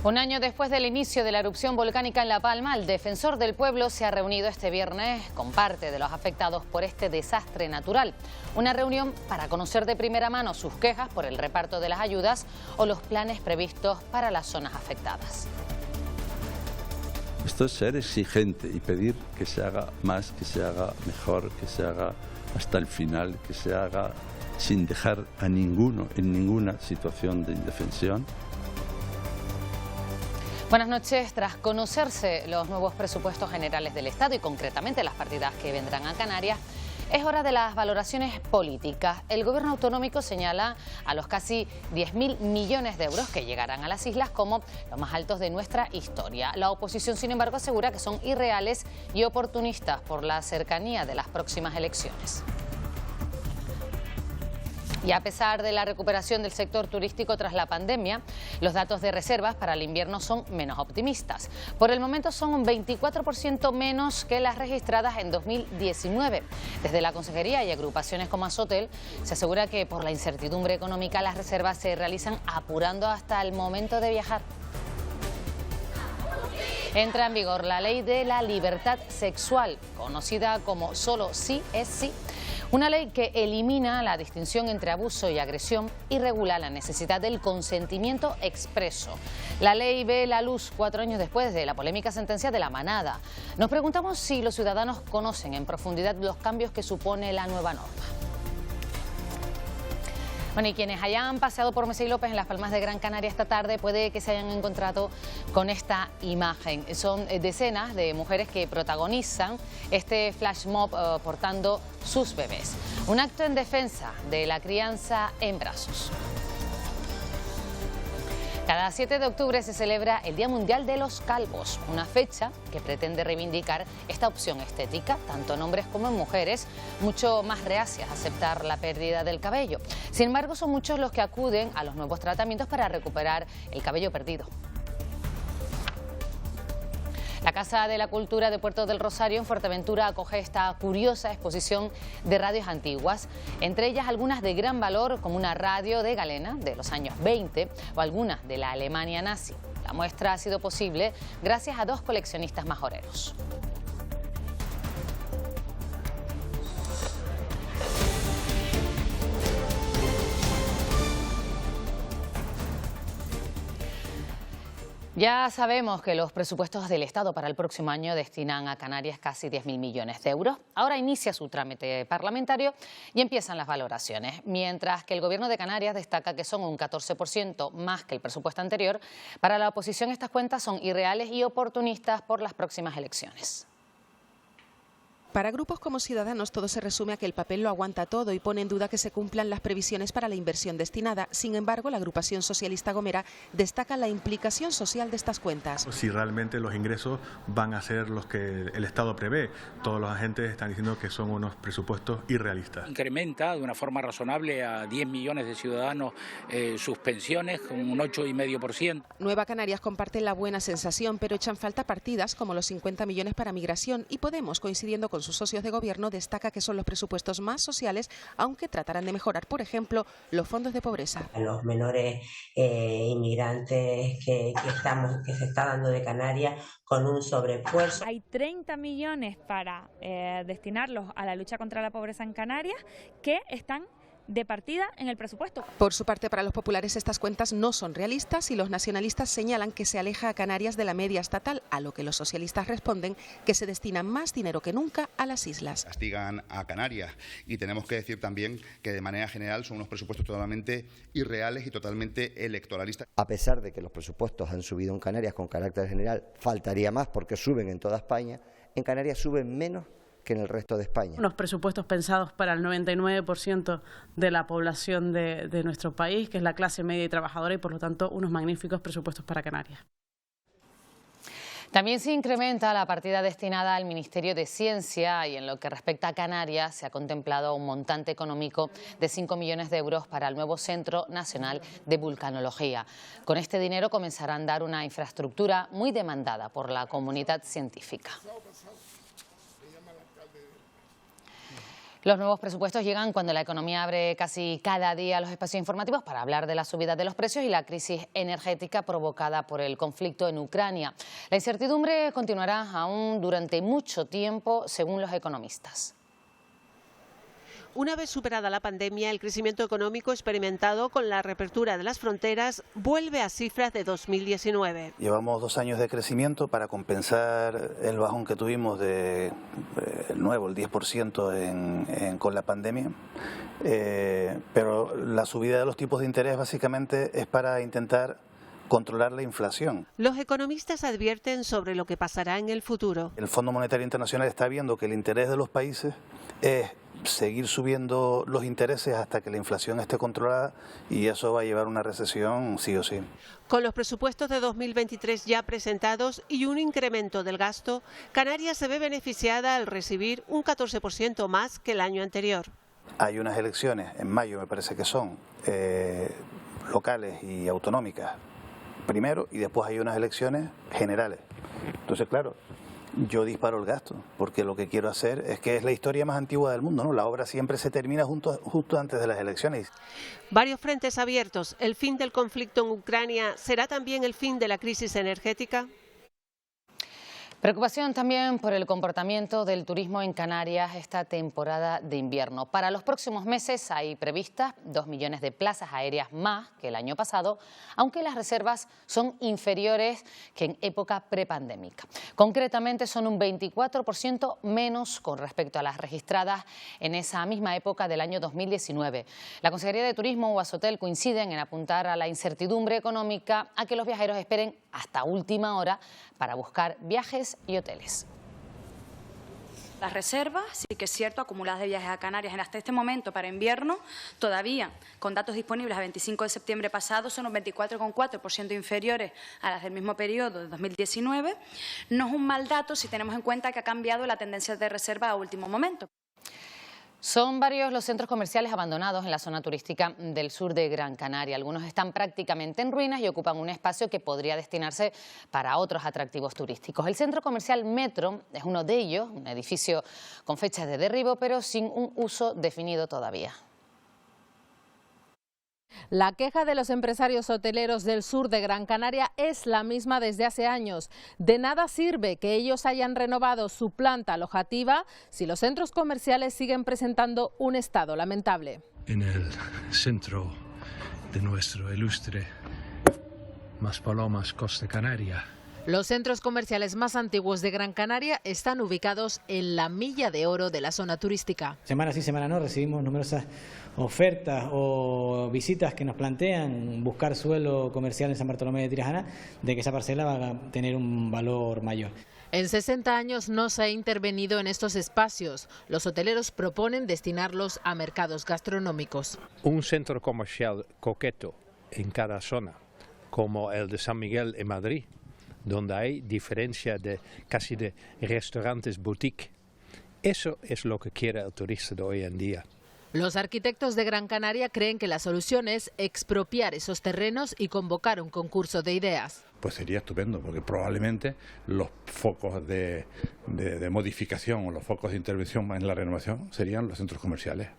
Un año después del inicio de la erupción volcánica en La Palma, el Defensor del Pueblo se ha reunido este viernes con parte de los afectados por este desastre natural. Una reunión para conocer de primera mano sus quejas por el reparto de las ayudas o los planes previstos para las zonas afectadas. Esto es ser exigente y pedir que se haga más, que se haga mejor, que se haga hasta el final, que se haga sin dejar a ninguno en ninguna situación de indefensión. Buenas noches. Tras conocerse los nuevos presupuestos generales del Estado y concretamente las partidas que vendrán a Canarias, es hora de las valoraciones políticas. El Gobierno autonómico señala a los casi 10.000 millones de euros que llegarán a las islas como los más altos de nuestra historia. La oposición, sin embargo, asegura que son irreales y oportunistas por la cercanía de las próximas elecciones. Y a pesar de la recuperación del sector turístico tras la pandemia, los datos de reservas para el invierno son menos optimistas. Por el momento son un 24% menos que las registradas en 2019. Desde la Consejería y agrupaciones como Asotel se asegura que por la incertidumbre económica las reservas se realizan apurando hasta el momento de viajar. Entra en vigor la ley de la libertad sexual, conocida como Solo sí es sí. Una ley que elimina la distinción entre abuso y agresión y regula la necesidad del consentimiento expreso. La ley ve la luz 4 años después de la polémica sentencia de La Manada. Nos preguntamos si los ciudadanos conocen en profundidad los cambios que supone la nueva norma. Bueno, y quienes hayan paseado por Mesa y López en Las Palmas de Gran Canaria esta tarde puede que se hayan encontrado con esta imagen. Son decenas de mujeres que protagonizan este flash mob portando sus bebés. Un acto en defensa de la crianza en brazos. Cada 7 de octubre se celebra el Día Mundial de los Calvos, una fecha que pretende reivindicar esta opción estética, tanto en hombres como en mujeres, mucho más reacias a aceptar la pérdida del cabello. Sin embargo, son muchos los que acuden a los nuevos tratamientos para recuperar el cabello perdido. La Casa de la Cultura de Puerto del Rosario en Fuerteventura acoge esta curiosa exposición de radios antiguas, entre ellas algunas de gran valor como una radio de galena de los años 20 o algunas de la Alemania nazi. La muestra ha sido posible gracias a 2 coleccionistas majoreros. Ya sabemos que los presupuestos del Estado para el próximo año destinan a Canarias casi 10.000 millones de euros. Ahora inicia su trámite parlamentario y empiezan las valoraciones. Mientras que el Gobierno de Canarias destaca que son un 14% más que el presupuesto anterior, para la oposición estas cuentas son irreales y oportunistas por las próximas elecciones. Para grupos como Ciudadanos todo se resume a que el papel lo aguanta todo y pone en duda que se cumplan las previsiones para la inversión destinada. Sin embargo, la agrupación socialista Gomera destaca la implicación social de estas cuentas. Si realmente los ingresos van a ser los que el Estado prevé, todos los agentes están diciendo que son unos presupuestos irrealistas. Incrementa de una forma razonable a 10 millones de ciudadanos sus pensiones con un 8,5%. Nueva Canarias comparte la buena sensación, pero echan falta partidas como los 50 millones para migración y Podemos, coincidiendo con sus socios de gobierno, destaca que son los presupuestos más sociales, aunque tratarán de mejorar, por ejemplo, los fondos de pobreza. Los menores inmigrantes que se está dando de Canarias con un sobreesfuerzo. Hay 30 millones para destinarlos a la lucha contra la pobreza en Canarias que están de partida en el presupuesto. Por su parte, para los populares estas cuentas no son realistas y los nacionalistas señalan que se aleja a Canarias de la media estatal, a lo que los socialistas responden que se destina más dinero que nunca a las islas. Castigan a Canarias y tenemos que decir también que de manera general son unos presupuestos totalmente irreales y totalmente electoralistas. A pesar de que los presupuestos han subido en Canarias con carácter general, faltaría más porque suben en toda España, en Canarias suben menos que en el resto de España. Unos presupuestos pensados para el 99% de la población de nuestro país, que es la clase media y trabajadora, y por lo tanto unos magníficos presupuestos para Canarias. También se incrementa la partida destinada al Ministerio de Ciencia y en lo que respecta a Canarias se ha contemplado un montante económico de 5 millones de euros para el nuevo Centro Nacional de Vulcanología. Con este dinero comenzarán a dar una infraestructura muy demandada por la comunidad científica. Los nuevos presupuestos llegan cuando la economía abre casi cada día los espacios informativos para hablar de la subida de los precios y la crisis energética provocada por el conflicto en Ucrania. La incertidumbre continuará aún durante mucho tiempo, según los economistas. Una vez superada la pandemia, el crecimiento económico experimentado con la reapertura de las fronteras vuelve a cifras de 2019. Llevamos 2 años de crecimiento para compensar el bajón que tuvimos de el 10% con la pandemia, pero la subida de los tipos de interés básicamente es para intentar controlar la inflación. Los economistas advierten sobre lo que pasará en el futuro. El Fondo Monetario Internacional está viendo que el interés de los países es seguir subiendo los intereses hasta que la inflación esté controlada y eso va a llevar a una recesión sí o sí. Con los presupuestos de 2023 ya presentados y un incremento del gasto, Canarias se ve beneficiada al recibir un 14% más que el año anterior. Hay unas elecciones en mayo, me parece que son locales y autonómicas primero y después hay unas elecciones generales. Entonces, claro, yo disparo el gasto, porque lo que quiero hacer es que es la historia más antigua del mundo, ¿no? La obra siempre se termina justo antes de las elecciones. Varios frentes abiertos. ¿El fin del conflicto en Ucrania será también el fin de la crisis energética? Preocupación también por el comportamiento del turismo en Canarias esta temporada de invierno. Para los próximos meses hay previstas 2 millones de plazas aéreas más que el año pasado, aunque las reservas son inferiores que en época prepandémica. Concretamente son un 24% menos con respecto a las registradas en esa misma época del año 2019. La Consejería de Turismo o Asotel coinciden en apuntar a la incertidumbre económica a que los viajeros esperen hasta última hora para buscar viajes y hoteles. Las reservas, sí que es cierto, acumuladas de viajes a Canarias hasta este momento para invierno, todavía con datos disponibles a 25 de septiembre pasado, son un 24,4% inferiores a las del mismo periodo de 2019. No es un mal dato si tenemos en cuenta que ha cambiado la tendencia de reserva a último momento. Son varios los centros comerciales abandonados en la zona turística del sur de Gran Canaria. Algunos están prácticamente en ruinas y ocupan un espacio que podría destinarse para otros atractivos turísticos. El centro comercial Metro es uno de ellos, un edificio con fecha de derribo, pero sin un uso definido todavía. La queja de los empresarios hoteleros del sur de Gran Canaria es la misma desde hace años. De nada sirve que ellos hayan renovado su planta alojativa si los centros comerciales siguen presentando un estado lamentable. En el centro de nuestro ilustre Maspalomas, Costa Canaria. Los centros comerciales más antiguos de Gran Canaria están ubicados en la milla de oro de la zona turística. Semana sí, semana no, recibimos numerosas ofertas o visitas que nos plantean buscar suelo comercial en San Bartolomé de Tirajana, de que esa parcela va a tener un valor mayor. En 60 años no se ha intervenido en estos espacios. Los hoteleros proponen destinarlos a mercados gastronómicos. Un centro comercial coqueto en cada zona, como el de San Miguel en Madrid, donde hay diferencia de casi de restaurantes boutique. Eso es lo que quiere el turista de hoy en día. Los arquitectos de Gran Canaria creen que la solución es expropiar esos terrenos y convocar un concurso de ideas. Pues sería estupendo, porque probablemente los focos de modificación o los focos de intervención en la renovación serían los centros comerciales.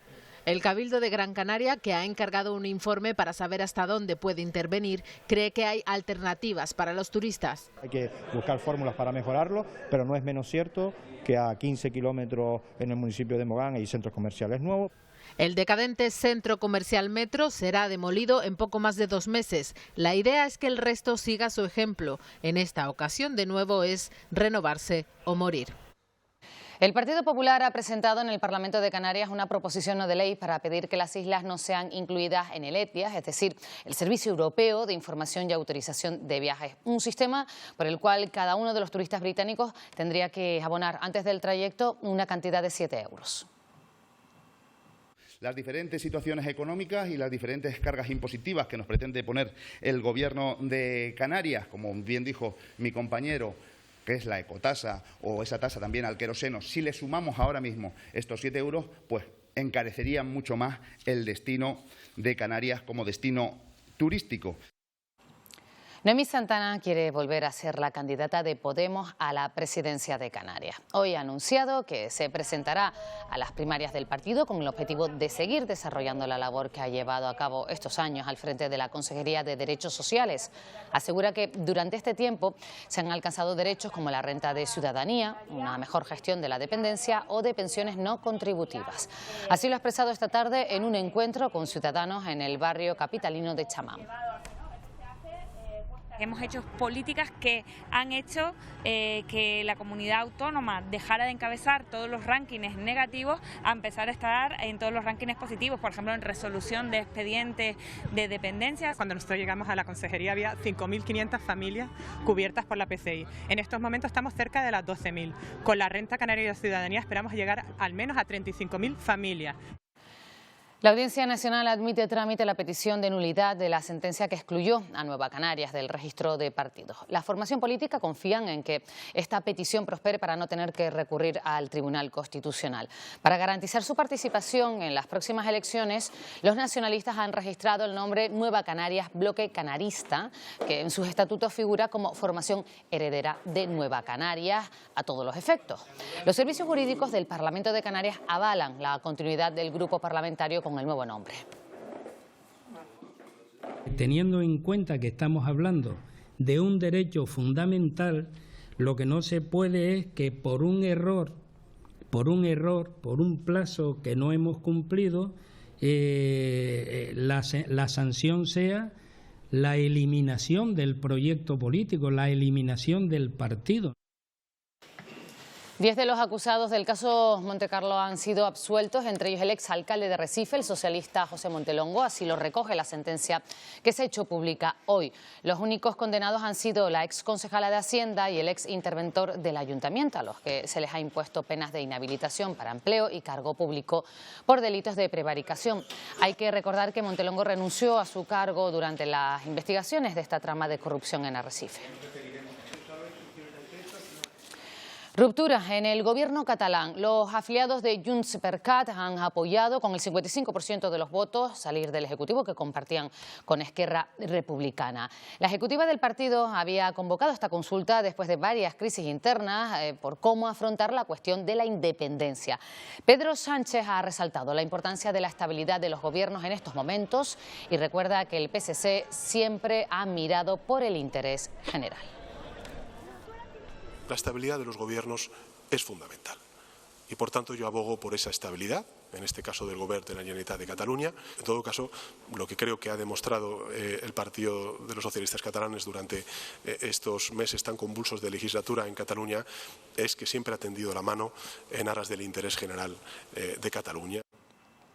El Cabildo de Gran Canaria, que ha encargado un informe para saber hasta dónde puede intervenir, cree que hay alternativas para los turistas. Hay que buscar fórmulas para mejorarlo, pero no es menos cierto que a 15 kilómetros en el municipio de Mogán hay centros comerciales nuevos. El decadente centro comercial Metro será demolido en poco más de 2 meses. La idea es que el resto siga su ejemplo. En esta ocasión, de nuevo, es renovarse o morir. El Partido Popular ha presentado en el Parlamento de Canarias una proposición no de ley para pedir que las islas no sean incluidas en el ETIAS, es decir, el Servicio Europeo de Información y Autorización de Viajes. Un sistema por el cual cada uno de los turistas británicos tendría que abonar antes del trayecto una cantidad de 7 euros. Las diferentes situaciones económicas y las diferentes cargas impositivas que nos pretende poner el Gobierno de Canarias, como bien dijo mi compañero, que es la ecotasa o esa tasa también al queroseno, si le sumamos ahora mismo estos 7 euros, pues encarecerían mucho más el destino de Canarias como destino turístico. Noemí Santana quiere volver a ser la candidata de Podemos a la presidencia de Canarias. Hoy ha anunciado que se presentará a las primarias del partido con el objetivo de seguir desarrollando la labor que ha llevado a cabo estos años al frente de la Consejería de Derechos Sociales. Asegura que durante este tiempo se han alcanzado derechos como la renta de ciudadanía, una mejor gestión de la dependencia o de pensiones no contributivas. Así lo ha expresado esta tarde en un encuentro con ciudadanos en el barrio capitalino de Chamán. Hemos hecho políticas que han hecho que la comunidad autónoma dejara de encabezar todos los rankings negativos a empezar a estar en todos los rankings positivos, por ejemplo en resolución de expedientes de dependencia. Cuando nosotros llegamos a la consejería había 5.500 familias cubiertas por la PCI. En estos momentos estamos cerca de las 12.000. Con la renta canaria de ciudadanía esperamos llegar al menos a 35.000 familias. La Audiencia Nacional admite a trámite la petición de nulidad de la sentencia que excluyó a Nueva Canarias del registro de partidos. La formación política confían en que esta petición prospere para no tener que recurrir al Tribunal Constitucional. Para garantizar su participación en las próximas elecciones, los nacionalistas han registrado el nombre Nueva Canarias Bloque Canarista, que en sus estatutos figura como formación heredera de Nueva Canarias a todos los efectos. Los servicios jurídicos del Parlamento de Canarias avalan la continuidad del grupo parlamentario con el nuevo nombre. Teniendo en cuenta que estamos hablando de un derecho fundamental, lo que no se puede es que por un error, por un plazo que no hemos cumplido, la sanción sea la eliminación del proyecto político, la eliminación del partido. 10 de los acusados del caso Montecarlo han sido absueltos, entre ellos el exalcalde de Recife, el socialista José Montelongo. Así lo recoge la sentencia que se ha hecho pública hoy. Los únicos condenados han sido la exconcejala de Hacienda y el exinterventor del ayuntamiento, a los que se les ha impuesto penas de inhabilitación para empleo y cargo público por delitos de prevaricación. Hay que recordar que Montelongo renunció a su cargo durante las investigaciones de esta trama de corrupción en Arrecife. Ruptura en el gobierno catalán. Los afiliados de Junts per Cat han apoyado con el 55% de los votos salir del Ejecutivo que compartían con Esquerra Republicana. La ejecutiva del partido había convocado esta consulta después de varias crisis internas por cómo afrontar la cuestión de la independencia. Pedro Sánchez ha resaltado la importancia de la estabilidad de los gobiernos en estos momentos y recuerda que el PSC siempre ha mirado por el interés general. La estabilidad de los gobiernos es fundamental y, por tanto, yo abogo por esa estabilidad, en este caso del Govern de la Generalitat de Cataluña. En todo caso, lo que creo que ha demostrado el Partido de los Socialistas Catalanes durante estos meses tan convulsos de legislatura en Cataluña es que siempre ha tendido la mano en aras del interés general de Cataluña.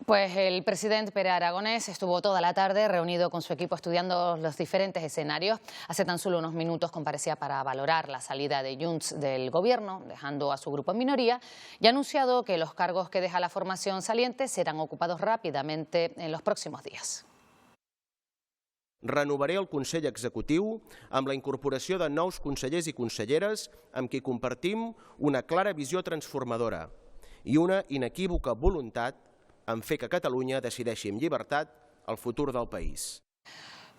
Pues el presidente Pere Aragonés estuvo toda la tarde reunido con su equipo estudiando los diferentes escenarios. Hace tan solo unos minutos comparecía para valorar la salida de Junts del gobierno, dejando a su grupo en minoría, y ha anunciado que los cargos que deja la formación saliente serán ocupados rápidamente en los próximos días. Renovaré el Consell Executiu amb la incorporació de nous consellers i conselleres amb qui compartim una clara visió transformadora i una inequívoca voluntat en fer que Catalunya decideixi amb llibertat el futur del país.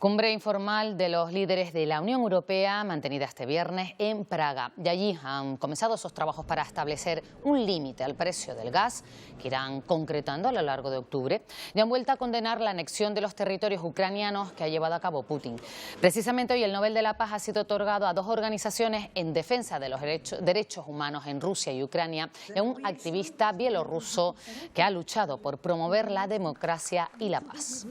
Cumbre informal de los líderes de la Unión Europea mantenida este viernes en Praga. De allí han comenzado esos trabajos para establecer un límite al precio del gas que irán concretando a lo largo de octubre y han vuelto a condenar la anexión de los territorios ucranianos que ha llevado a cabo Putin. Precisamente hoy el Nobel de la Paz ha sido otorgado a dos organizaciones en defensa de los derechos humanos en Rusia y Ucrania y a un activista bielorruso que ha luchado por promover la democracia y la paz.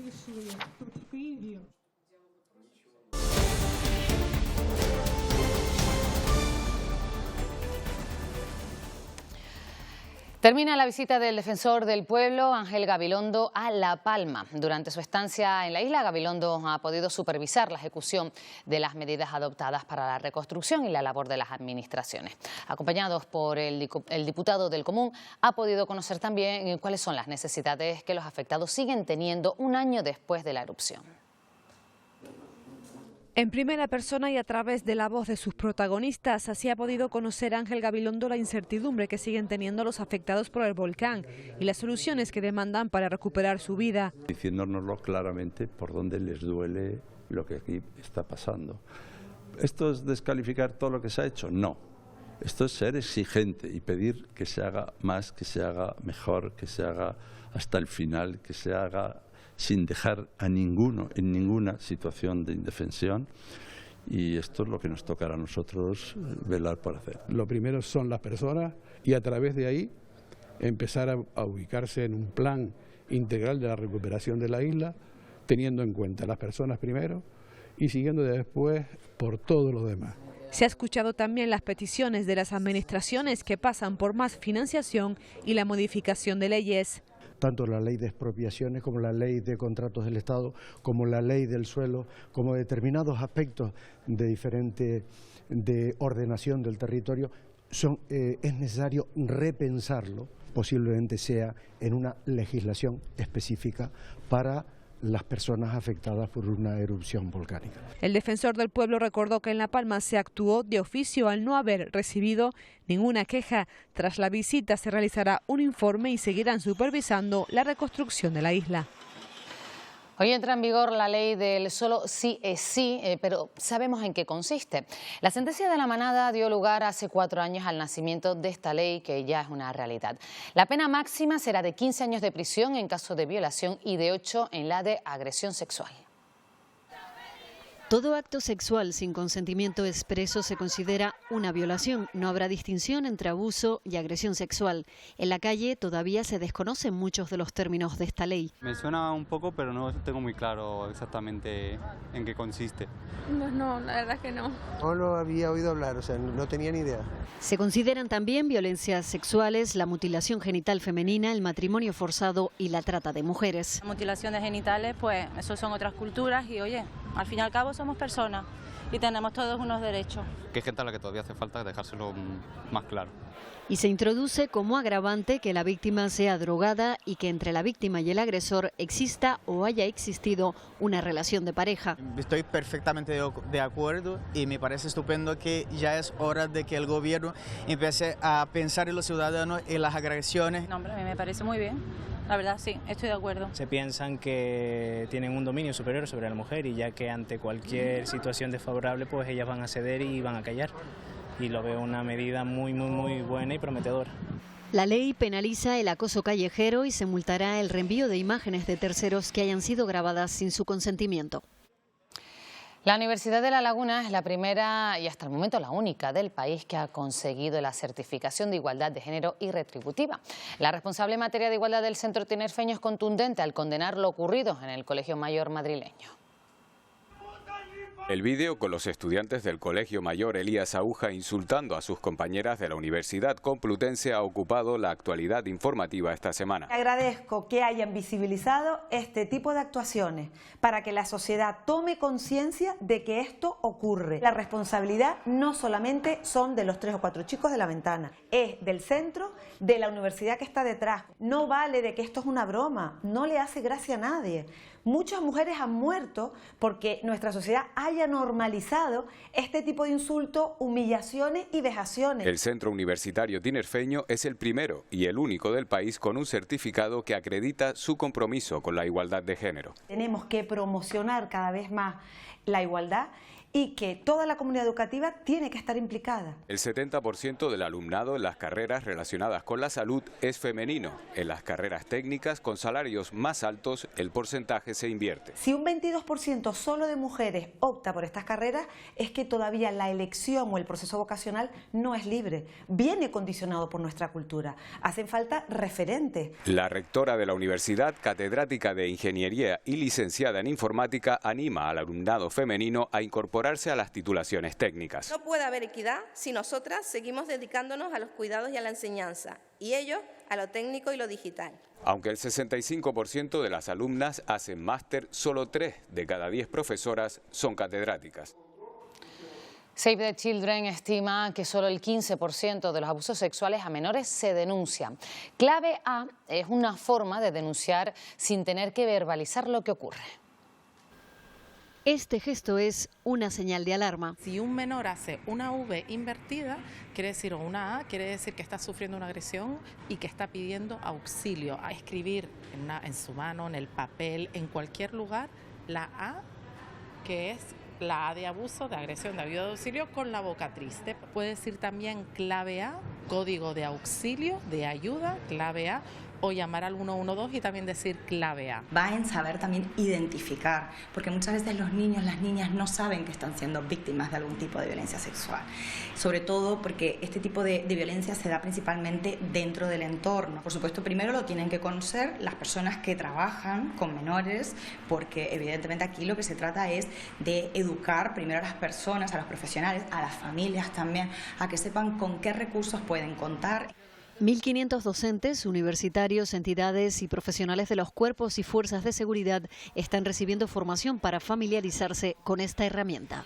Termina la visita del defensor del pueblo, Ángel Gabilondo, a La Palma. Durante su estancia en la isla, Gabilondo ha podido supervisar la ejecución de las medidas adoptadas para la reconstrucción y la labor de las administraciones. Acompañados por el diputado del Común, ha podido conocer también cuáles son las necesidades que los afectados siguen teniendo un año después de la erupción. En primera persona y a través de la voz de sus protagonistas, así ha podido conocer Ángel Gabilondo la incertidumbre que siguen teniendo los afectados por el volcán y las soluciones que demandan para recuperar su vida. Diciéndonoslo claramente por dónde les duele lo que aquí está pasando. ¿Esto es descalificar todo lo que se ha hecho? No. Esto es ser exigente y pedir que se haga más, que se haga mejor, que se haga hasta el final, que se haga sin dejar a ninguno en ninguna situación de indefensión. Y esto es lo que nos tocará a nosotros velar por hacer. Lo primero son las personas y a través de ahí empezar a ubicarse en un plan integral de la recuperación de la isla, teniendo en cuenta las personas primero y siguiendo después por todo lo demás. Se ha escuchado también las peticiones de las administraciones que pasan por más financiación y la modificación de leyes. Tanto la ley de expropiaciones como la ley de contratos del Estado, como la ley del suelo, como determinados aspectos de ordenación del territorio, es necesario repensarlo, posiblemente sea en una legislación específica para las personas afectadas por una erupción volcánica. El defensor del pueblo recordó que en La Palma se actuó de oficio al no haber recibido ninguna queja. Tras la visita se realizará un informe y seguirán supervisando la reconstrucción de la isla. Hoy entra en vigor la ley del solo sí es sí, pero sabemos en qué consiste. La sentencia de la Manada dio lugar hace 4 años al nacimiento de esta ley, que ya es una realidad. La pena máxima será de 15 años de prisión en caso de violación y de 8 en la de agresión sexual. Todo acto sexual sin consentimiento expreso se considera una violación. No habrá distinción entre abuso y agresión sexual. En la calle todavía se desconocen muchos de los términos de esta ley. Me suena un poco, pero no tengo muy claro exactamente en qué consiste. No, la verdad que no. No lo había oído hablar, o sea, no tenía ni idea. Se consideran también violencias sexuales, la mutilación genital femenina, el matrimonio forzado y la trata de mujeres. La mutilación de genitales, pues eso son otras culturas y oye, al fin y al cabo somos personas y tenemos todos unos derechos. Que hay gente a la que todavía hace falta dejárselo más claro. Y se introduce como agravante que la víctima sea drogada y que entre la víctima y el agresor exista o haya existido una relación de pareja. Estoy perfectamente de acuerdo y me parece estupendo que ya es hora de que el gobierno empiece a pensar en los ciudadanos y las agresiones. No, hombre, a mí me parece muy bien. La verdad, sí, estoy de acuerdo. Se piensan que tienen un dominio superior sobre la mujer y ya que ante cualquier situación desfavorable, pues ellas van a ceder y van a callar. Y lo veo una medida muy buena y prometedora. La ley penaliza el acoso callejero y se multará el reenvío de imágenes de terceros que hayan sido grabadas sin su consentimiento. La Universidad de La Laguna es la primera y hasta el momento la única del país que ha conseguido la certificación de igualdad de género y retributiva. La responsable en materia de igualdad del centro tinerfeño es contundente al condenar lo ocurrido en el Colegio Mayor madrileño. El vídeo con los estudiantes del Colegio Mayor Elías Aúja insultando a sus compañeras de la Universidad Complutense ha ocupado la actualidad informativa esta semana. Agradezco que hayan visibilizado este tipo de actuaciones para que la sociedad tome conciencia de que esto ocurre. La responsabilidad no solamente son de los 3 o 4 chicos de la ventana, es del centro, de la universidad que está detrás. No vale de que esto es una broma, no le hace gracia a nadie. Muchas mujeres han muerto porque nuestra sociedad haya normalizado este tipo de insultos, humillaciones y vejaciones. El Centro Universitario Tinerfeño es el primero y el único del país con un certificado que acredita su compromiso con la igualdad de género. Tenemos que promocionar cada vez más la igualdad y que toda la comunidad educativa tiene que estar implicada. El 70% del alumnado en las carreras relacionadas con la salud es femenino. En las carreras técnicas con salarios más altos, el porcentaje se invierte. Si un 22% solo de mujeres opta por estas carreras, es que todavía la elección o el proceso vocacional no es libre, viene condicionado por nuestra cultura. Hacen falta referentes. La rectora de la universidad, catedrática de Ingeniería y licenciada en Informática, anima al alumnado femenino a incorporarse a las titulaciones técnicas. No puede haber equidad si nosotras seguimos dedicándonos a los cuidados y a la enseñanza, y ellos a lo técnico y lo digital. Aunque el 65% de las alumnas hacen máster, solo 3 de cada 10 profesoras son catedráticas. Save the Children estima que solo el 15% de los abusos sexuales a menores se denuncian. Clave A es una forma de denunciar sin tener que verbalizar lo que ocurre. Este gesto es una señal de alarma. Si un menor hace una V invertida, quiere decir, o una A, quiere decir que está sufriendo una agresión y que está pidiendo auxilio. A escribir en su mano, en el papel, en cualquier lugar, la A, que es la A de abuso, de agresión, de ayuda de auxilio con la boca triste. Puede decir también clave A, código de auxilio, de ayuda, clave A, o llamar al 112 y también decir clave A. Va en saber también identificar, porque muchas veces los niños, las niñas no saben que están siendo víctimas de algún tipo de violencia sexual. Sobre todo porque este tipo de violencia se da principalmente dentro del entorno. Por supuesto, primero lo tienen que conocer las personas que trabajan con menores, porque evidentemente aquí lo que se trata es de educar primero a las personas, a los profesionales, a las familias también, a que sepan con qué recursos pueden contar. 1.500 docentes, universitarios, entidades y profesionales de los cuerpos y fuerzas de seguridad están recibiendo formación para familiarizarse con esta herramienta.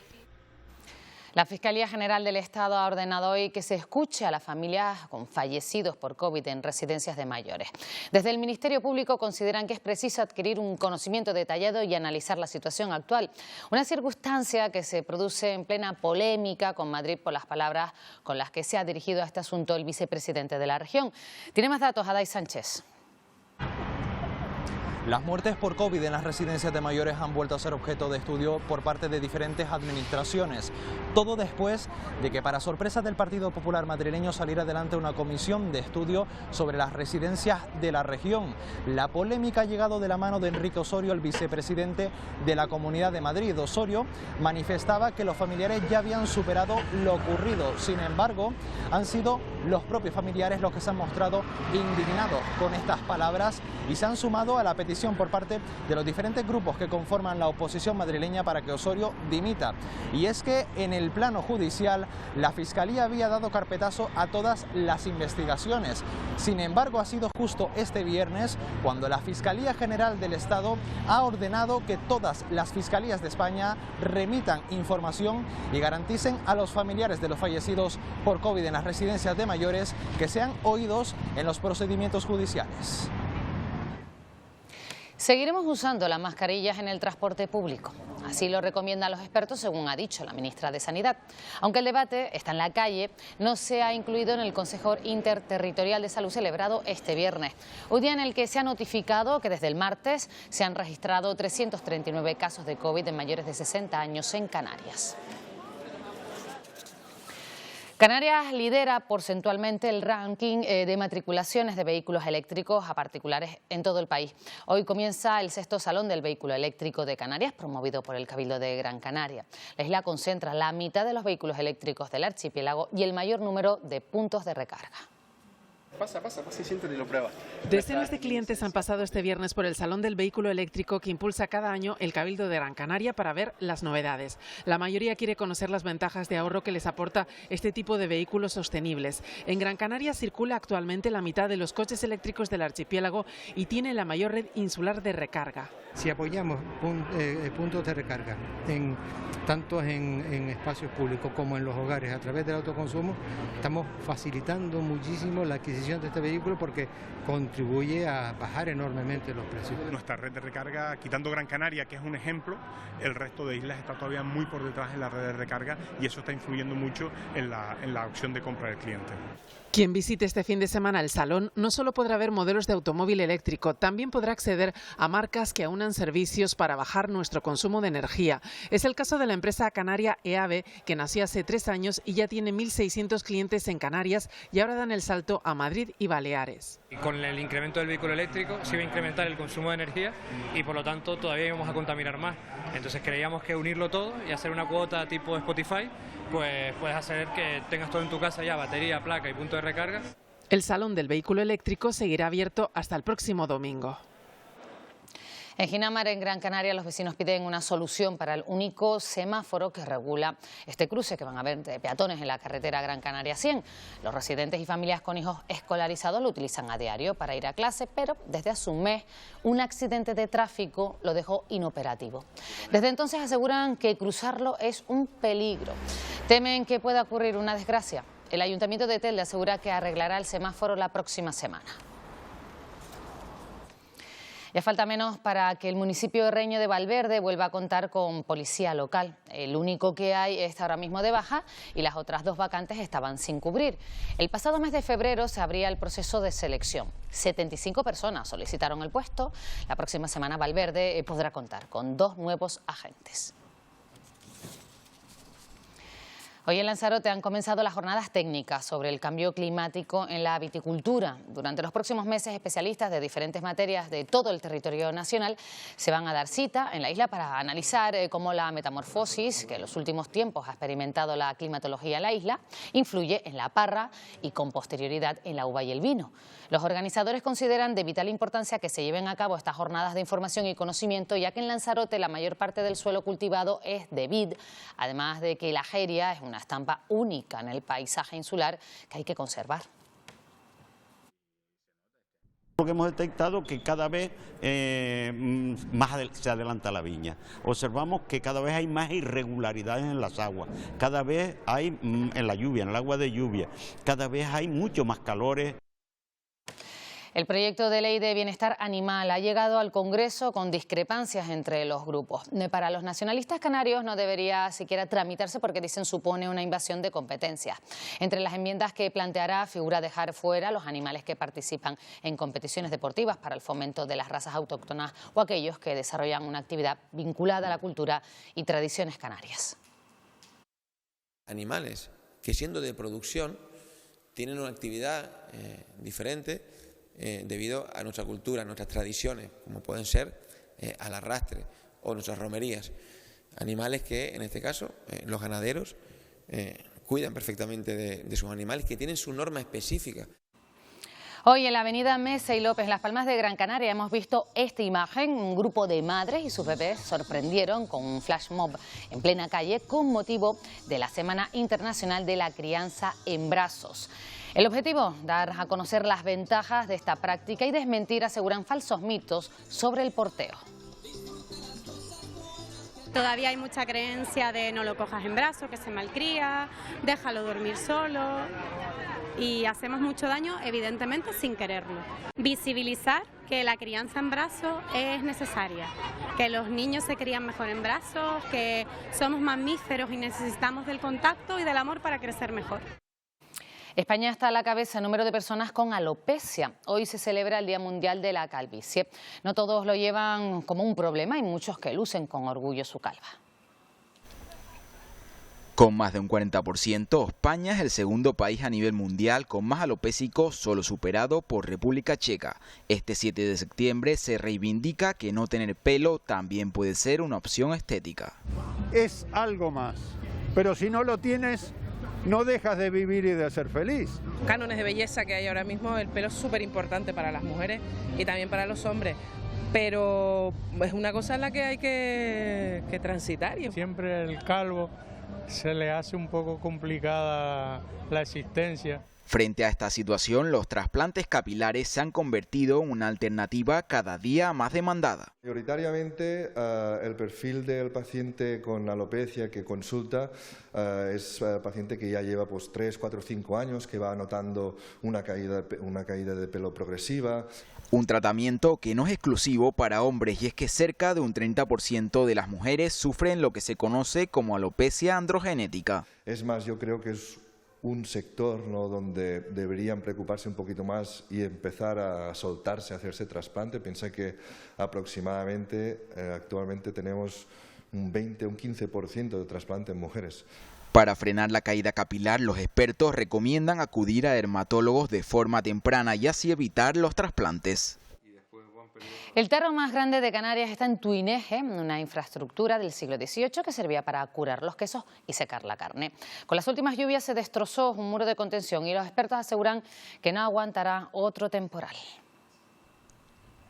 La Fiscalía General del Estado ha ordenado hoy que se escuche a las familias con fallecidos por COVID en residencias de mayores. Desde el Ministerio Público consideran que es preciso adquirir un conocimiento detallado y analizar la situación actual. Una circunstancia que se produce en plena polémica con Madrid por las palabras con las que se ha dirigido a este asunto el vicepresidente de la región. Tiene más datos Adai Sánchez. Las muertes por COVID en las residencias de mayores han vuelto a ser objeto de estudio por parte de diferentes administraciones. Todo después de que, para sorpresa del Partido Popular madrileño, saliera adelante una comisión de estudio sobre las residencias de la región. La polémica ha llegado de la mano de Enrique Osorio, el vicepresidente de la Comunidad de Madrid. Osorio manifestaba que los familiares ya habían superado lo ocurrido. Sin embargo, han sido los propios familiares los que se han mostrado indignados con estas palabras y se han sumado a la petición por parte de los diferentes grupos que conforman la oposición madrileña para que Osorio dimita. Y es que en el plano judicial la Fiscalía había dado carpetazo a todas las investigaciones. Sin embargo, ha sido justo este viernes cuando la Fiscalía General del Estado ha ordenado que todas las fiscalías de España remitan información y garanticen a los familiares de los fallecidos por COVID en las residencias de mayores que sean oídos en los procedimientos judiciales. Seguiremos usando las mascarillas en el transporte público. Así lo recomiendan los expertos, según ha dicho la ministra de Sanidad. Aunque el debate está en la calle, no se ha incluido en el Consejo Interterritorial de Salud celebrado este viernes. Un día en el que se ha notificado que desde el martes se han registrado 339 casos de COVID en mayores de 60 años en Canarias. Canarias lidera porcentualmente el ranking de matriculaciones de vehículos eléctricos a particulares en todo el país. Hoy comienza el 6º Salón del Vehículo Eléctrico de Canarias, promovido por el Cabildo de Gran Canaria. La isla concentra la mitad de los vehículos eléctricos del archipiélago y el mayor número de puntos de recarga. Pasa y siéntate y lo pruebas. Decenas de clientes han pasado este viernes por el Salón del Vehículo Eléctrico que impulsa cada año el Cabildo de Gran Canaria para ver las novedades. La mayoría quiere conocer las ventajas de ahorro que les aporta este tipo de vehículos sostenibles. En Gran Canaria circula actualmente la mitad de los coches eléctricos del archipiélago y tiene la mayor red insular de recarga. Si apoyamos puntos de recarga tanto en espacios públicos como en los hogares a través del autoconsumo, estamos facilitando muchísimo la adquisición de este vehículo porque contribuye a bajar enormemente los precios. Nuestra red de recarga, quitando Gran Canaria, que es un ejemplo, el resto de islas está todavía muy por detrás en la red de recarga y eso está influyendo mucho en la opción de compra del cliente. Quien visite este fin de semana el salón no solo podrá ver modelos de automóvil eléctrico, también podrá acceder a marcas que aunan servicios para bajar nuestro consumo de energía. Es el caso de la empresa canaria EAVE, que nació hace 3 años y ya tiene 1.600 clientes en Canarias y ahora dan el salto a Madrid y Baleares. Con el incremento del vehículo eléctrico se iba a incrementar el consumo de energía y por lo tanto todavía íbamos a contaminar más. Entonces creíamos que unirlo todo y hacer una cuota tipo Spotify, pues puedes hacer que tengas todo en tu casa ya, batería, placa y punto de recarga. El Salón del Vehículo Eléctrico seguirá abierto hasta el próximo domingo. En Ginamar, en Gran Canaria, los vecinos piden una solución para el único semáforo que regula este cruce que van a ver de peatones en la carretera Gran Canaria 100. Los residentes y familias con hijos escolarizados lo utilizan a diario para ir a clase, pero desde hace un mes un accidente de tráfico lo dejó inoperativo. Desde entonces aseguran que cruzarlo es un peligro. Temen que pueda ocurrir una desgracia. El Ayuntamiento de Telde asegura que arreglará el semáforo la próxima semana. Ya falta menos para que el municipio de Reño de Valverde vuelva a contar con policía local. El único que hay está ahora mismo de baja y las otras 2 vacantes estaban sin cubrir. El pasado mes de febrero se abría el proceso de selección. 75 personas solicitaron el puesto. La próxima semana Valverde podrá contar con 2 nuevos agentes. Hoy en Lanzarote han comenzado las jornadas técnicas sobre el cambio climático en la viticultura. Durante los próximos meses, especialistas de diferentes materias de todo el territorio nacional se van a dar cita en la isla para analizar cómo la metamorfosis que en los últimos tiempos ha experimentado la climatología en la isla influye en la parra y con posterioridad en la uva y el vino. Los organizadores consideran de vital importancia que se lleven a cabo estas jornadas de información y conocimiento, ya que en Lanzarote la mayor parte del suelo cultivado es de vid, además de que la jeria es una estampa única en el paisaje insular que hay que conservar. Lo que hemos detectado que cada vez se adelanta la viña. Observamos que cada vez hay más irregularidades en las aguas, cada vez hay en la lluvia, en el agua de lluvia, cada vez hay mucho más calores. El proyecto de ley de bienestar animal ha llegado al Congreso con discrepancias entre los grupos. Para los nacionalistas canarios no debería siquiera tramitarse porque dicen supone una invasión de competencias. Entre las enmiendas que planteará figura dejar fuera los animales que participan en competiciones deportivas para el fomento de las razas autóctonas o aquellos que desarrollan una actividad vinculada a la cultura y tradiciones canarias. Animales que siendo de producción tienen una actividad diferente debido a nuestra cultura, a nuestras tradiciones, como pueden ser al arrastre o nuestras romerías. Animales que, en este caso, los ganaderos cuidan perfectamente de sus animales, que tienen su norma específica. Hoy en la avenida Mesa y López, en Las Palmas de Gran Canaria, hemos visto esta imagen. Un grupo de madres y sus bebés sorprendieron con un flash mob en plena calle con motivo de la Semana Internacional de la Crianza en Brazos. El objetivo, dar a conocer las ventajas de esta práctica y desmentir, aseguran, falsos mitos sobre el porteo. Todavía hay mucha creencia de no lo cojas en brazos, que se malcría, déjalo dormir solo y hacemos mucho daño, evidentemente, sin quererlo. Visibilizar que la crianza en brazos es necesaria, que los niños se crían mejor en brazos, que somos mamíferos y necesitamos del contacto y del amor para crecer mejor. España está a la cabeza en número de personas con alopecia. Hoy se celebra el Día Mundial de la Calvicie. No todos lo llevan como un problema, hay muchos que lucen con orgullo su calva. Con más de un 40%, España es el segundo país a nivel mundial con más alopésicos, solo superado por República Checa. Este 7 de septiembre se reivindica que no tener pelo también puede ser una opción estética. Es algo más, pero si no lo tienes, no dejas de vivir y de ser feliz. Cánones de belleza que hay ahora mismo, el pelo es súper importante para las mujeres y también para los hombres, pero es una cosa en la que hay que transitar. Siempre el calvo se le hace un poco complicada la existencia. Frente a esta situación, los trasplantes capilares se han convertido en una alternativa cada día más demandada. Mayoritariamente el perfil del paciente con alopecia que consulta es paciente que ya lleva 3, 4, 5 años, que va notando una caída de pelo progresiva. Un tratamiento que no es exclusivo para hombres, y es que cerca de un 30% de las mujeres sufren lo que se conoce como alopecia androgenética. Es más, yo creo que es un sector, ¿no?, donde deberían preocuparse un poquito más y empezar a soltarse, a hacerse trasplante. Piensa que aproximadamente actualmente tenemos un 20 o un 15% de trasplante en mujeres. Para frenar la caída capilar, los expertos recomiendan acudir a dermatólogos de forma temprana y así evitar los trasplantes. El tarro más grande de Canarias está en Tuineje, una infraestructura del siglo XVIII que servía para curar los quesos y secar la carne. Con las últimas lluvias se destrozó un muro de contención y los expertos aseguran que no aguantará otro temporal.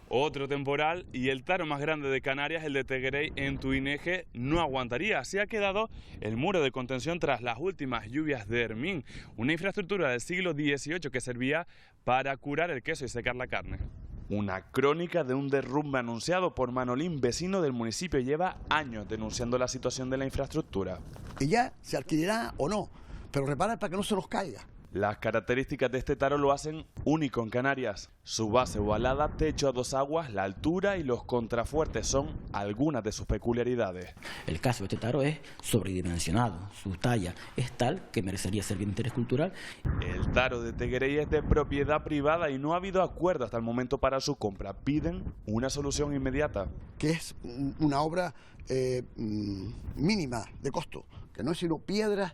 Otro temporal y el tarro más grande de Canarias, el de Teguerey en Tuineje, no aguantaría. Así ha quedado el muro de contención tras las últimas lluvias de Hermín, una infraestructura del siglo XVIII que servía para curar el queso y secar la carne. Una crónica de un derrumbe anunciado por Manolín, vecino del municipio. Lleva años denunciando la situación de la infraestructura. Y ya se alquilará o no, pero reparar para que no se nos caiga. Las características de este taro lo hacen único en Canarias. Su base ovalada, techo a 2 aguas, la altura y los contrafuertes son algunas de sus peculiaridades. El caso de este taro es sobredimensionado. Su talla es tal que merecería ser bien interés cultural. El taro de Teguerey es de propiedad privada y no ha habido acuerdo hasta el momento para su compra. Piden una solución inmediata. Que es una obra mínima de costo, que no es sino piedras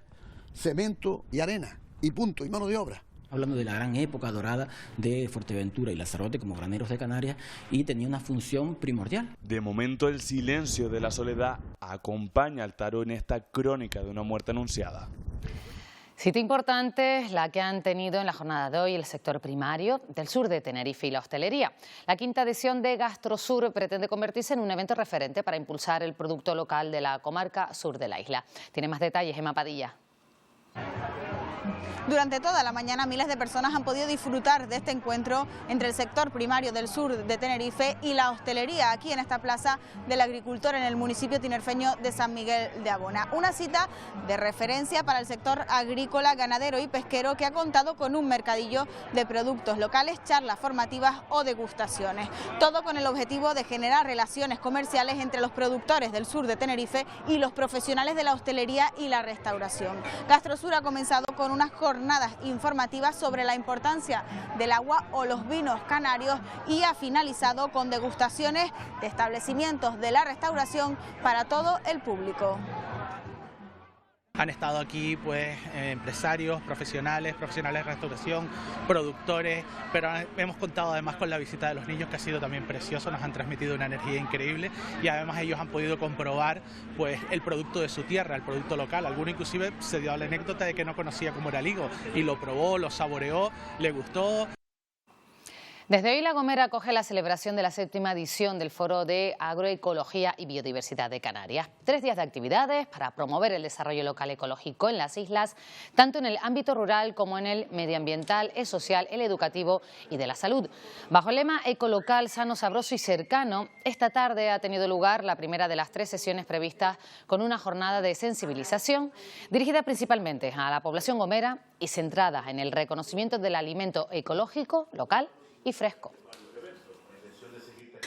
cemento y arena, y punto, y mano de obra. Hablando de la gran época dorada de Fuerteventura y Lanzarote como graneros de Canarias, y tenía una función primordial. De momento el silencio de la soledad acompaña al Taro en esta crónica de una muerte anunciada. Cita importante la que han tenido en la jornada de hoy el sector primario del sur de Tenerife y la hostelería. La quinta edición de Gastrosur pretende convertirse en un evento referente para impulsar el producto local de la comarca sur de la isla. Tiene más detalles Emma Padilla. Durante toda la mañana miles de personas han podido disfrutar de este encuentro entre el sector primario del sur de Tenerife y la hostelería aquí en esta plaza del agricultor en el municipio tinerfeño de San Miguel de Abona. Una cita de referencia para el sector agrícola, ganadero y pesquero que ha contado con un mercadillo de productos locales, charlas formativas o degustaciones. Todo con el objetivo de generar relaciones comerciales entre los productores del sur de Tenerife y los profesionales de la hostelería y la restauración. Gastrosur ha comenzado con unas jornadas informativas sobre la importancia del agua o los vinos canarios y ha finalizado con degustaciones de establecimientos de la restauración para todo el público. Han estado aquí pues empresarios, profesionales de restauración, productores, pero hemos contado además con la visita de los niños, que ha sido también precioso, nos han transmitido una energía increíble y además ellos han podido comprobar pues el producto de su tierra, el producto local. Alguno inclusive se dio la anécdota de que no conocía cómo era el higo y lo probó, lo saboreó, le gustó. Desde hoy La Gomera acoge la celebración de la 7ª edición del Foro de Agroecología y Biodiversidad de Canarias. 3 días de actividades para promover el desarrollo local ecológico en las islas, tanto en el ámbito rural como en el medioambiental, el social, el educativo y de la salud. Bajo el lema Ecolocal, sano, sabroso y cercano, esta tarde ha tenido lugar la primera de las 3 sesiones previstas con una jornada de sensibilización dirigida principalmente a la población gomera y centrada en el reconocimiento del alimento ecológico, local y fresco.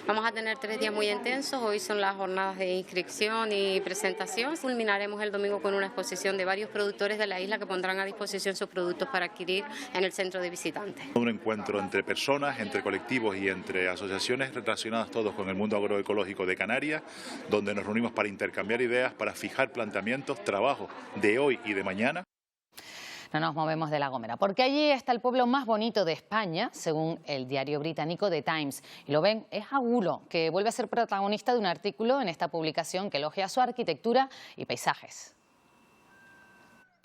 Vamos a tener 3 días muy intensos. Hoy son las jornadas de inscripción y presentación. Culminaremos el domingo con una exposición de varios productores de la isla que pondrán a disposición sus productos para adquirir en el centro de visitantes. Un encuentro entre personas, entre colectivos y entre asociaciones relacionadas todos con el mundo agroecológico de Canarias, donde nos reunimos para intercambiar ideas, para fijar planteamientos, trabajos de hoy y de mañana. No nos movemos de La Gomera, porque allí está el pueblo más bonito de España, según el diario británico The Times. Y lo ven, es Agulo, que vuelve a ser protagonista de un artículo en esta publicación que elogia su arquitectura y paisajes.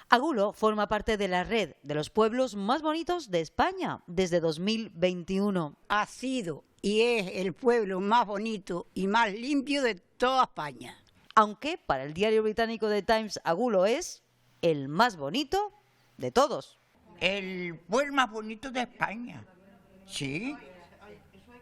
Agulo forma parte de la red de los pueblos más bonitos de España desde 2021. Ha sido y es el pueblo más bonito y más limpio de toda España. Aunque para el diario británico The Times, Agulo es el más bonito de todos. El pueblo más bonito de España. Sí,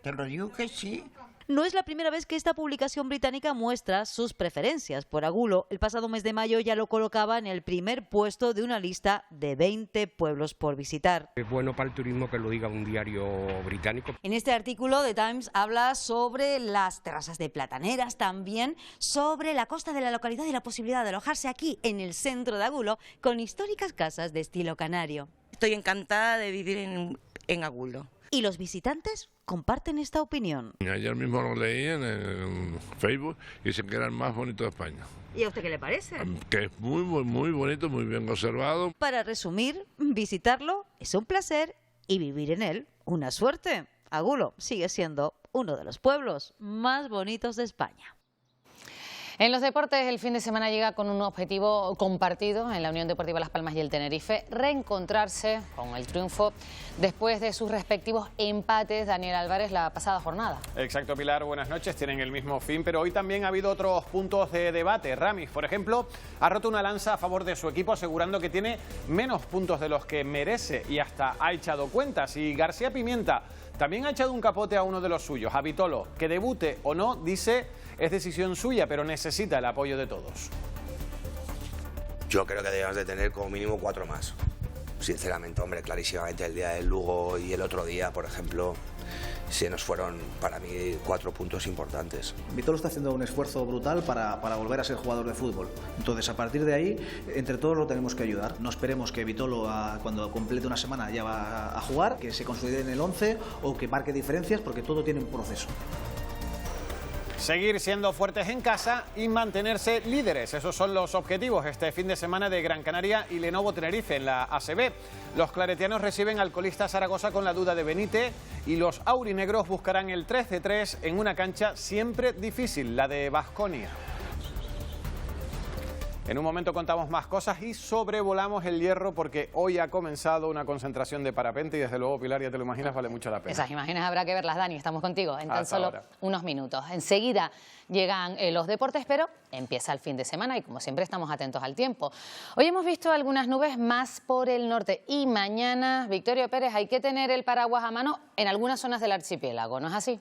te lo digo que sí. No es la primera vez que esta publicación británica muestra sus preferencias por Agulo. El pasado mes de mayo ya lo colocaba en el primer puesto de una lista de 20 pueblos por visitar. Es bueno para el turismo que lo diga un diario británico. En este artículo The Times habla sobre las terrazas de plataneras, también sobre la costa de la localidad y la posibilidad de alojarse aquí en el centro de Agulo con históricas casas de estilo canario. Estoy encantada de vivir en Agulo. Y los visitantes comparten esta opinión. Ayer mismo lo leí en Facebook y dicen que era el más bonito de España. ¿Y a usted qué le parece? Que es muy bonito, muy bien conservado. Para resumir, visitarlo es un placer y vivir en él una suerte. Agulo sigue siendo uno de los pueblos más bonitos de España. En los deportes, el fin de semana llega con un objetivo compartido en la Unión Deportiva Las Palmas y el Tenerife: reencontrarse con el triunfo después de sus respectivos empates, Daniel Álvarez, la pasada jornada. Exacto, Pilar, buenas noches. Tienen el mismo fin, pero hoy también ha habido otros puntos de debate. Ramis, por ejemplo, ha roto una lanza a favor de su equipo, asegurando que tiene menos puntos de los que merece y hasta ha echado cuentas. Y García Pimienta también ha echado un capote a uno de los suyos, a Vitolo. Que debute o no, dice, es decisión suya, pero necesita el apoyo de todos. Yo creo que debemos de tener como mínimo 4 más. Sinceramente, hombre, clarísimamente el día del Lugo y el otro día, por ejemplo, se nos fueron, para mí, 4 puntos importantes. Vitolo está haciendo un esfuerzo brutal para volver a ser jugador de fútbol. Entonces, a partir de ahí, entre todos lo tenemos que ayudar. No esperemos que Vitolo, cuando complete una semana, ya va a jugar, que se consolide en el 11 o que marque diferencias, porque todo tiene un proceso. Seguir siendo fuertes en casa y mantenerse líderes. Esos son los objetivos este fin de semana de Gran Canaria y Lenovo Tenerife en la ACB. Los claretianos reciben al colista Zaragoza con la duda de Benítez y los aurinegros buscarán el 3-3 en una cancha siempre difícil, la de Baskonia. En un momento contamos más cosas y sobrevolamos el Hierro porque hoy ha comenzado una concentración de parapente y desde luego, Pilar, ya te lo imaginas, vale mucho la pena. Esas imágenes habrá que verlas, Dani, estamos contigo en tan Hasta solo ahora. unos minutos. Enseguida llegan los deportes, pero empieza el fin de semana y como siempre estamos atentos al tiempo. Hoy hemos visto algunas nubes más por el norte y mañana, Victoria Pérez, hay que tener el paraguas a mano en algunas zonas del archipiélago, ¿no es así?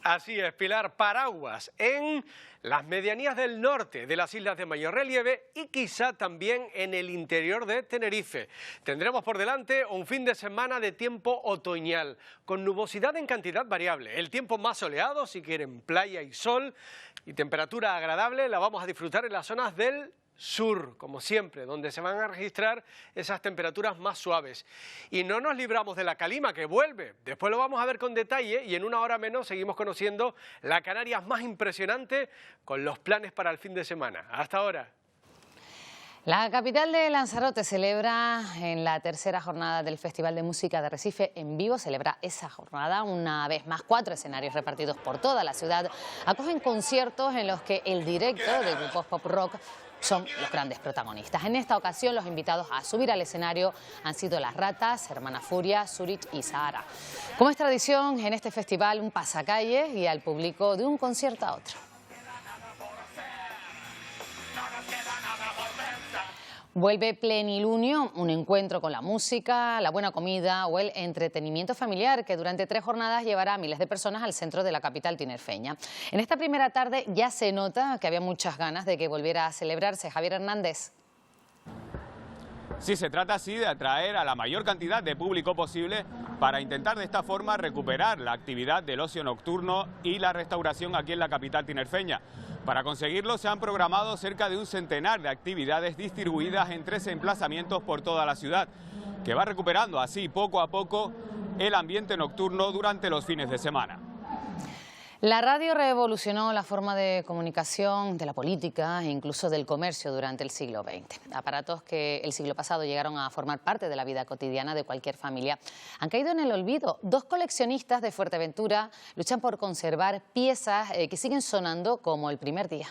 Así es, Pilar, paraguas en las medianías del norte de las islas de mayor relieve y quizá también en el interior de Tenerife. Tendremos por delante un fin de semana de tiempo otoñal, con nubosidad en cantidad variable. El tiempo más soleado, si quieren playa y sol, y temperatura agradable, la vamos a disfrutar en las zonas del sur, como siempre, donde se van a registrar esas temperaturas más suaves. Y no nos libramos de la calima, que vuelve. Después lo vamos a ver con detalle y en una hora menos seguimos conociendo la Canarias más impresionante con los planes para el fin de semana. Hasta ahora. La capital de Lanzarote celebra en la tercera jornada del Festival de Música de Recife en vivo. Celebra esa jornada una vez más. 4 escenarios repartidos por toda la ciudad acogen conciertos en los que el directo de grupos pop rock son los grandes protagonistas. En esta ocasión los invitados a subir al escenario han sido Las Ratas, Hermana Furia, Zurich y Sahara. Como es tradición en este festival, un pasacalle y al público de un concierto a otro. Vuelve Plenilunio, un encuentro con la música, la buena comida o el entretenimiento familiar que durante 3 jornadas llevará a miles de personas al centro de la capital tinerfeña. En esta primera tarde ya se nota que había muchas ganas de que volviera a celebrarse. Javier Hernández. Sí, se trata así de atraer a la mayor cantidad de público posible para intentar de esta forma recuperar la actividad del ocio nocturno y la restauración aquí en la capital tinerfeña. Para conseguirlo se han programado cerca de un centenar de actividades distribuidas en 13 emplazamientos por toda la ciudad, que va recuperando así poco a poco el ambiente nocturno durante los fines de semana. La radio revolucionó la forma de comunicación, de la política e incluso del comercio durante el siglo XX. Aparatos que el siglo pasado llegaron a formar parte de la vida cotidiana de cualquier familia han caído en el olvido. 2 coleccionistas de Fuerteventura luchan por conservar piezas que siguen sonando como el primer día.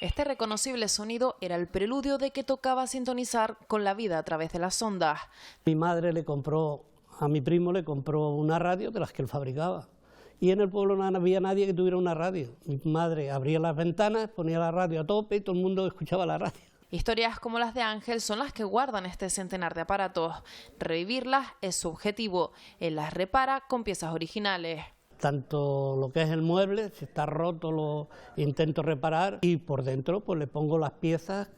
Este reconocible sonido era el preludio de que tocaba sintonizar con la vida a través de las ondas. Mi madre le compró, a mi primo le compró una radio de las que él fabricaba. Y en el pueblo no había nadie que tuviera una radio. Mi madre abría las ventanas, ponía la radio a tope y todo el mundo escuchaba la radio. Historias como las de Ángel son las que guardan este centenar de aparatos. Revivirlas es su objetivo. Él las repara con piezas originales. Tanto lo que es el mueble, si está roto lo intento reparar y por dentro pues le pongo las piezas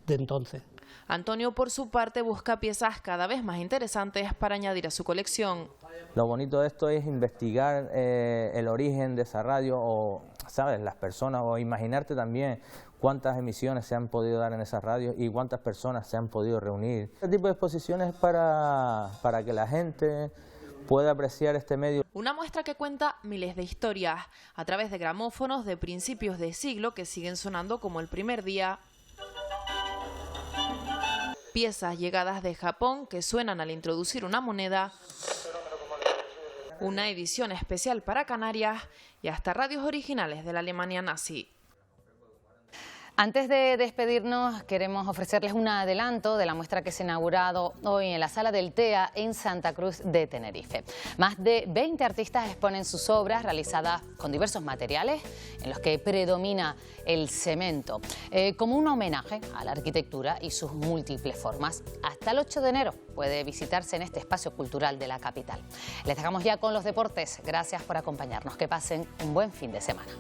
de entonces. Antonio, por su parte, busca piezas cada vez más interesantes para añadir a su colección. Lo bonito de esto es investigar el origen de esa radio o, ¿sabes?, las personas, o imaginarte también cuántas emisiones se han podido dar en esas radios y cuántas personas se han podido reunir. Este tipo de exposiciones para que la gente pueda apreciar este medio. Una muestra que cuenta miles de historias a través de gramófonos de principios de siglo que siguen sonando como el primer día. Piezas llegadas de Japón que suenan al introducir una moneda, una edición especial para Canarias y hasta radios originales de la Alemania nazi. Antes de despedirnos, queremos ofrecerles un adelanto de la muestra que se ha inaugurado hoy en la Sala del TEA en Santa Cruz de Tenerife. Más de 20 artistas exponen sus obras realizadas con diversos materiales en los que predomina el cemento, como un homenaje a la arquitectura y sus múltiples formas. Hasta el 8 de enero puede visitarse en este espacio cultural de la capital. Les dejamos ya con los deportes. Gracias por acompañarnos. Que pasen un buen fin de semana.